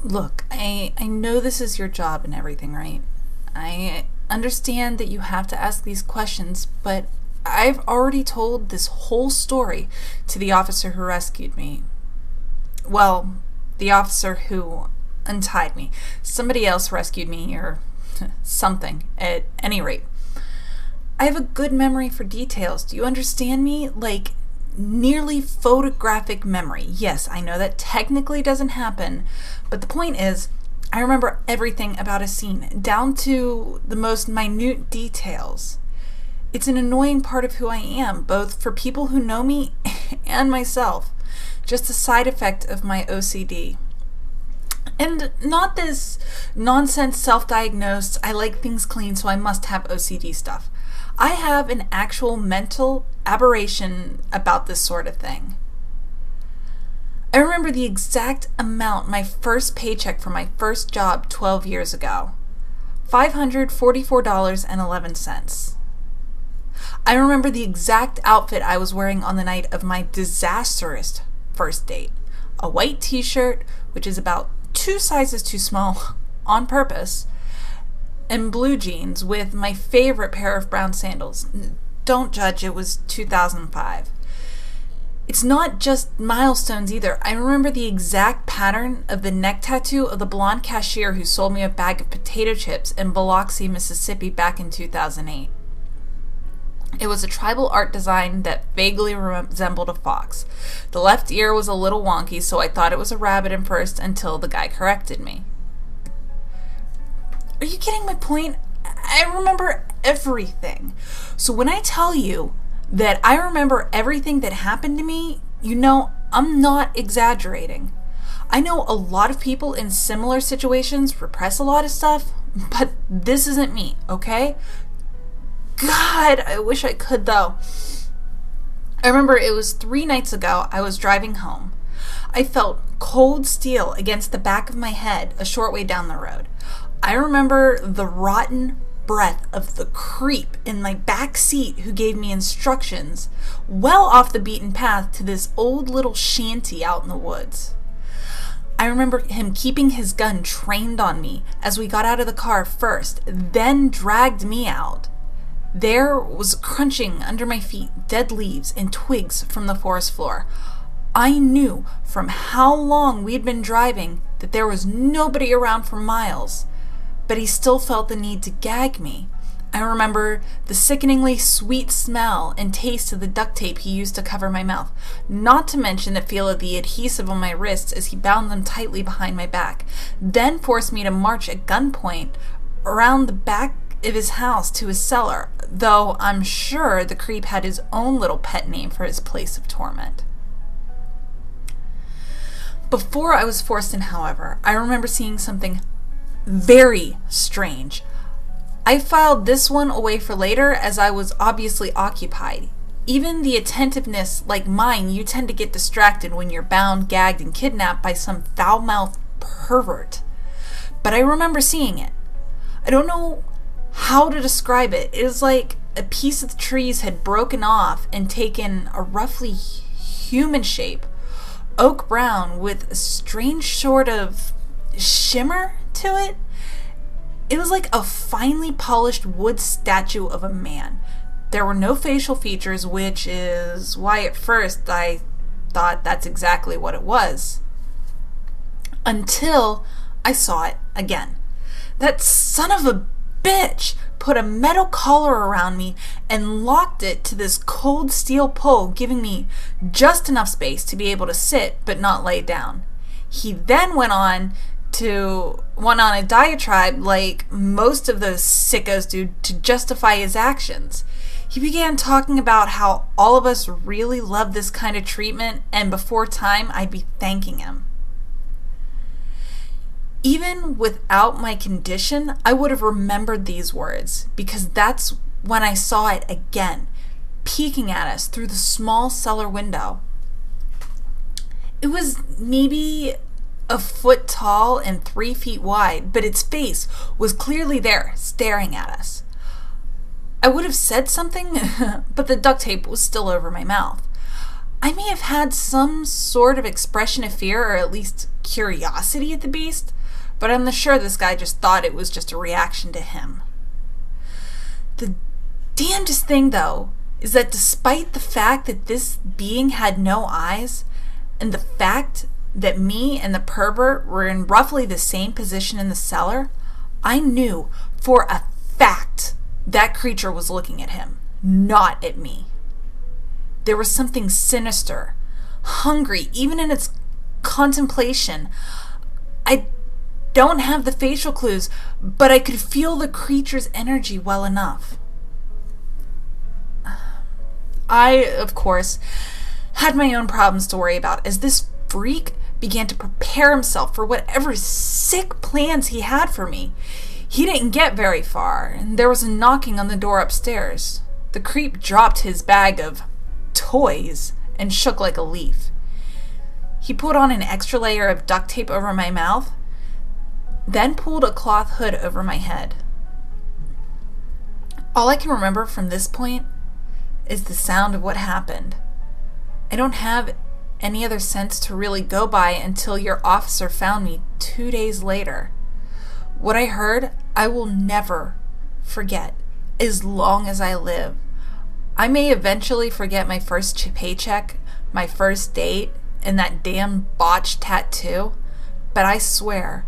Look, I know this is your job and everything, right? I understand that you have to ask these questions, but I've already told this whole story to the officer who rescued me. Well, the officer who untied me. Somebody else rescued me, or something, at any rate. I have a good memory for details. Do you understand me? Like, nearly photographic memory. Yes, I know that technically doesn't happen, but the point is, I remember everything about a scene, down to the most minute details. It's an annoying part of who I am, both for people who know me and myself. Just a side effect of my OCD. And not this nonsense self-diagnosed, I like things clean so I must have OCD stuff. I have an actual mental aberration about this sort of thing. I remember the exact amount my first paycheck for my first job 12 years ago. $544.11. I remember the exact outfit I was wearing on the night of my disastrous first date. A white t-shirt, which is about 2 sizes too small on purpose, and blue jeans with my favorite pair of brown sandals. Don't judge, it was 2005. It's not just milestones either. I remember the exact pattern of the neck tattoo of the blonde cashier who sold me a bag of potato chips in Biloxi, Mississippi back in 2008. It was a tribal art design that vaguely resembled a fox. The left ear was a little wonky, so I thought it was a rabbit at first until the guy corrected me. Are you getting my point? I remember everything. So when I tell you that I remember everything that happened to me, you know I'm not exaggerating. I know a lot of people in similar situations repress a lot of stuff, but this isn't me, okay? God, I wish I could though. I remember it was 3 nights ago. I was driving home. I felt cold steel against the back of my head a short way down the road. I remember the rotten breath of the creep in my back seat who gave me instructions well off the beaten path to this old little shanty out in the woods. I remember him keeping his gun trained on me as we got out of the car first, then dragged me out. There was crunching under my feet dead leaves and twigs from the forest floor. I knew from how long we'd been driving that there was nobody around for miles, but he still felt the need to gag me. I remember the sickeningly sweet smell and taste of the duct tape he used to cover my mouth, not to mention the feel of the adhesive on my wrists as he bound them tightly behind my back, then forced me to march at gunpoint around the back of his house to his cellar, though I'm sure the creep had his own little pet name for his place of torment. Before I was forced in, however, I remember seeing something very strange. I filed this one away for later as I was obviously occupied. Even the attentiveness like mine, you tend to get distracted when you're bound, gagged, and kidnapped by some foul-mouthed pervert. But I remember seeing it. I don't know how to describe it. It was like a piece of the trees had broken off and taken a roughly human shape, oak brown with a strange sort of shimmer to it. It was like a finely polished wood statue of a man. There were no facial features, which is why at first I thought that's exactly what it was. Until I saw it again. That son of a bitch put a metal collar around me and locked it to this cold steel pole, giving me just enough space to be able to sit but not lay down. He then went on a diatribe like most of those sickos do to justify his actions. He began talking about how all of us really love this kind of treatment and before time I'd be thanking him. Even without my condition, I would have remembered these words because that's when I saw it again, peeking at us through the small cellar window. It was maybe a foot tall and 3 feet wide, but its face was clearly there, staring at us. I would have said something, but the duct tape was still over my mouth. I may have had some sort of expression of fear or at least curiosity at the beast, but I'm sure this guy just thought it was just a reaction to him. The damnedest thing, though, is that despite the fact that this being had no eyes, and the fact that me and the pervert were in roughly the same position in the cellar, I knew for a fact that creature was looking at him, not at me. There was something sinister, hungry, even in its contemplation. I don't have the facial clues, but I could feel the creature's energy well enough. I, of course, had my own problems to worry about as this freak began to prepare himself for whatever sick plans he had for me. He didn't get very far, and there was a knocking on the door upstairs. The creep dropped his bag of toys and shook like a leaf. He put on an extra layer of duct tape over my mouth, then pulled a cloth hood over my head. All I can remember from this point is the sound of what happened. I don't have any other sense to really go by until your officer found me 2 days later. What I heard, I will never forget as long as I live. I may eventually forget my first paycheck, my first date, and that damn botched tattoo, but I swear,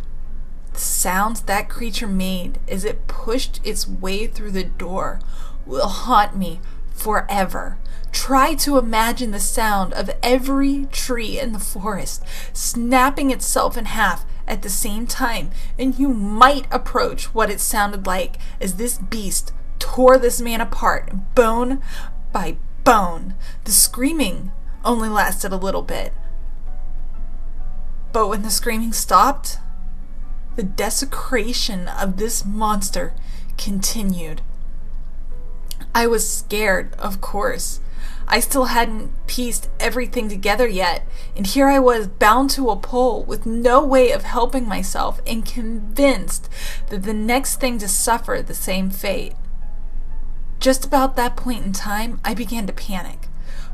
the sounds that creature made as it pushed its way through the door will haunt me forever. Try to imagine the sound of every tree in the forest snapping itself in half at the same time, and you might approach what it sounded like as this beast tore this man apart, bone by bone. The screaming only lasted a little bit, but when the screaming stopped, the desecration of this monster continued. I was scared, of course. I still hadn't pieced everything together yet, and here I was bound to a pole with no way of helping myself and convinced that the next thing to suffer the same fate. Just about that point in time, I began to panic,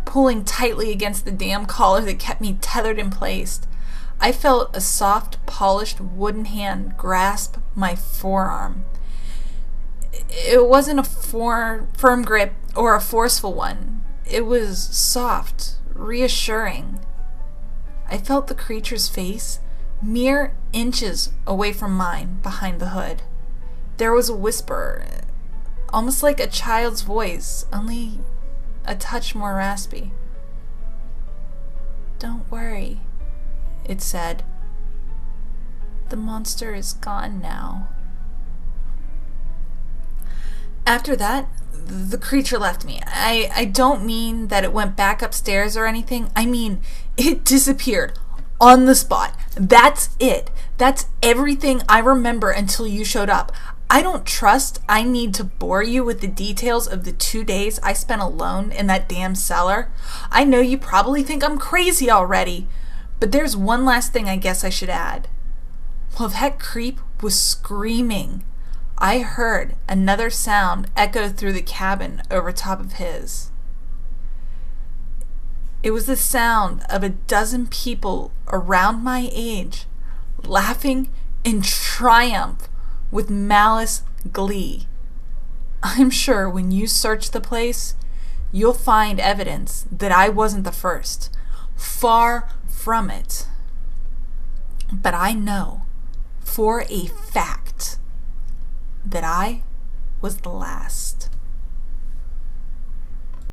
pulling tightly against the damn collar that kept me tethered in place. I felt a soft, polished wooden hand grasp my forearm. It wasn't a firm grip or a forceful one. It was soft, reassuring. I felt the creature's face mere inches away from mine behind the hood. There was a whisper, almost like a child's voice, only a touch more raspy. "Don't worry," it said. "The monster is gone now." After that, the creature left me. I don't mean that it went back upstairs or anything. I mean, it disappeared on the spot. That's it. That's everything I remember until you showed up. I don't trust I need to bore you with the details of the 2 days I spent alone in that damn cellar. I know you probably think I'm crazy already, but there's one last thing I guess I should add. While that creep was screaming, I heard another sound echo through the cabin over top of his. It was the sound of a dozen people around my age laughing in triumph with malice glee. I'm sure when you search the place, you'll find evidence that I wasn't the first. Far from it. But I know for a fact that I was the last.